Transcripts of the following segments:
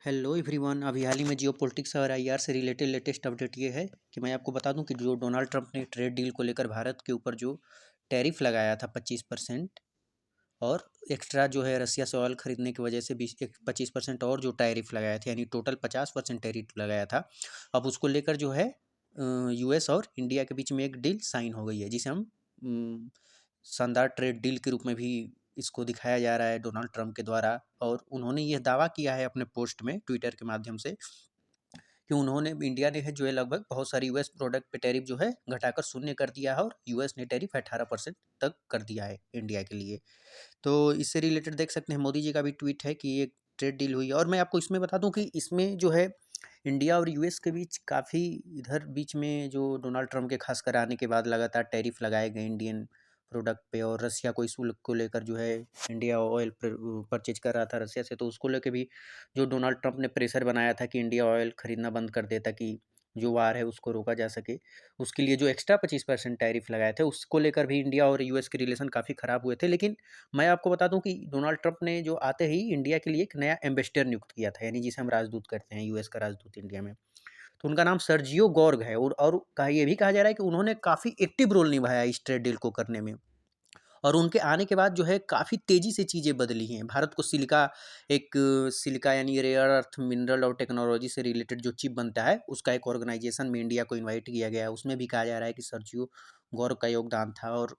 Hello everyone. अभी हाल ही में जियो politics और आईआर से रिलेटेड लेटेस्ट अपडेट ये है कि मैं आपको बता दूं कि जो डोनाल्ड ट्रंप ने ट्रेड डील को लेकर भारत के ऊपर जो टैरिफ लगाया था 25%, और एक्स्ट्रा जो है रसिया से ऑयल खरीदने की वजह से 25% और जो टैरिफ लगाया था, यानी टोटल 50% टैरिफ लगाया था। अब उसको लेकर जो है यूएस और इंडिया के बीच में एक डील साइन हो गई है, जिसे हम शानदार ट्रेड डील के रूप में भी इसको दिखाया जा रहा है डोनाल्ड ट्रंप के द्वारा। और उन्होंने यह दावा किया है अपने पोस्ट में ट्विटर के माध्यम से कि उन्होंने इंडिया ने है जो है लगभग बहुत सारी यूएस प्रोडक्ट पे टैरिफ जो है घटाकर शून्य कर दिया है, और यूएस ने टैरिफ 18% तक कर दिया है इंडिया के लिए। तो इससे रिलेटेड देख सकते हैं मोदी जी का भी ट्वीट है कि ये ट्रेड डील हुई है। और मैं आपको इसमें बता दूं कि इसमें जो है इंडिया और यूएस के बीच काफ़ी इधर बीच में जो डोनाल्ड ट्रंप के खासकर आने के बाद लगातार टैरिफ लगाए गए इंडियन प्रोडक्ट पे, और रसिया को इस शुल्क को लेकर जो है इंडिया ऑयल परचेज कर रहा था रसिया से, तो उसको लेकर भी जो डोनाल्ड ट्रंप ने प्रेशर बनाया था कि इंडिया ऑयल खरीदना बंद कर दे ताकि जो वार है उसको रोका जा सके। उसके लिए जो एक्स्ट्रा 25% टैरिफ लगाए थे, उसको लेकर भी इंडिया और यूएस के रिलेशन काफ़ी ख़राब हुए थे। लेकिन मैं आपको बता दूं कि डोनाल्ड ट्रंप ने जो आते ही इंडिया के लिए एक नया एम्बेसडर नियुक्त किया था, यानी जिसे हम राजदूत करते हैं, यूएस का राजदूत इंडिया में। तो उनका नाम सर्जियो गॉर्ग है, और कहा ये भी कहा जा रहा है कि उन्होंने काफ़ी एक्टिव रोल निभाया इस ट्रेड डील को करने में। और उनके आने के बाद जो है काफ़ी तेज़ी से चीज़ें बदली हैं। भारत को सिलिका यानी रेयर अर्थ मिनरल और टेक्नोलॉजी से रिलेटेड जो चिप बनता है, उसका एक ऑर्गेनाइजेशन में इंडिया को इनवाइट किया गया है। उसमें भी कहा जा रहा है कि सर्जियो गौर का योगदान था। और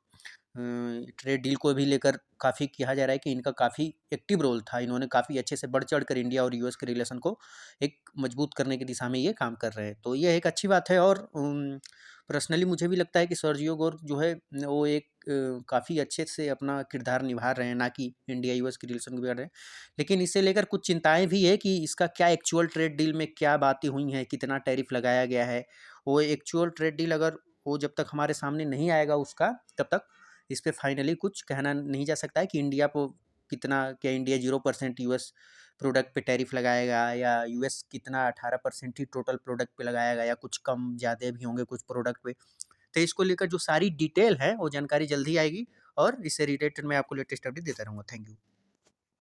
ट्रेड डील को भी लेकर काफ़ी कहा जा रहा है कि इनका काफ़ी एक्टिव रोल था। इन्होंने काफ़ी अच्छे से बढ़ चढ़ कर इंडिया और यूएस के रिलेशन को एक मजबूत करने की दिशा में ये काम कर रहे हैं। तो ये एक अच्छी बात है। और पर्सनली मुझे भी लगता है कि सर्जियो गोर जो है वो एक काफ़ी अच्छे से अपना किरदार निभा रहे हैं, ना कि इंडिया यूएस के रिलेशन को बिगाड़ रहे हैं। लेकिन इससे लेकर कुछ चिंताएं भी है कि इसका क्या एक्चुअल ट्रेड डील में क्या बातें हुई हैं, कितना टैरिफ लगाया गया है। वो एक्चुअल ट्रेड डील अगर वो जब तक हमारे सामने नहीं आएगा उसका, तब तक इस पे फाइनली कुछ कहना नहीं जा सकता है कि इंडिया को कितना, क्या इंडिया 0% यूएस प्रोडक्ट पे टैरिफ लगाएगा, या यूएस कितना 18% ही टोटल प्रोडक्ट पे लगाएगा, या कुछ कम ज़्यादा भी होंगे कुछ प्रोडक्ट पे। तो इसको लेकर जो सारी डिटेल है वो जानकारी जल्दी आएगी, और इससे रिलेटेड मैं आपको लेटेस्ट अपडेट देता रहूँगा। Thank you.